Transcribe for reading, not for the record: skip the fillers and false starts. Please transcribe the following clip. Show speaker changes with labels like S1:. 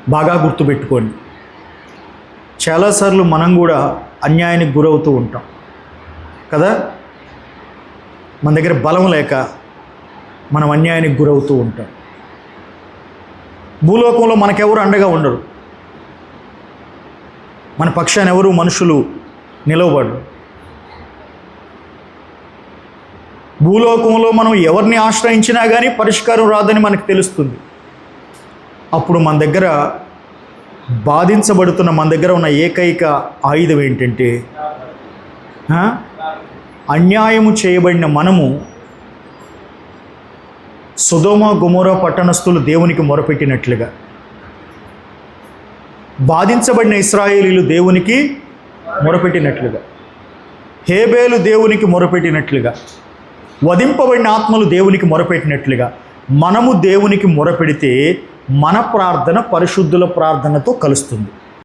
S1: బాగా గుర్తుపెట్టుకోండి. చాలాసార్లు మనం కూడా అన్యాయానికి గురవుతూ ఉంటాం కదా. మన దగ్గర బలం లేక మనం అన్యాయానికి గురవుతూ ఉంటాం. భూలోకంలో మనకెవరు అండగా ఉండరు, మన పక్షాన ఎవరు మనుషులు నిలవబడరు. భూలోకంలో మనం ఎవరిని ఆశ్రయించినా కానీ పరిష్కారం రాదని మనకు తెలుస్తుంది. అప్పుడు మన దగ్గర బాధించబడుతున్న మన దగ్గర ఉన్న ఏకైక ఆయుధం ఏంటంటే, అన్యాయము చేయబడిన మనము సొదొమ గొమొర్రా పట్టణస్థులు దేవునికి మొరపెట్టినట్లుగా, బాధించబడిన ఇశ్రాయేలీలు దేవునికి మొరపెట్టినట్లుగా, హేబేలు దేవునికి మొరపెట్టినట్లుగా, వధింపబడిన ఆత్మలు దేవునికి మొరపెట్టినట్లుగా మనము దేవునికి మొరపెడితే మన ప్రార్థన పరిశుద్ధుల ప్రార్థనతో కలుస్తుంది.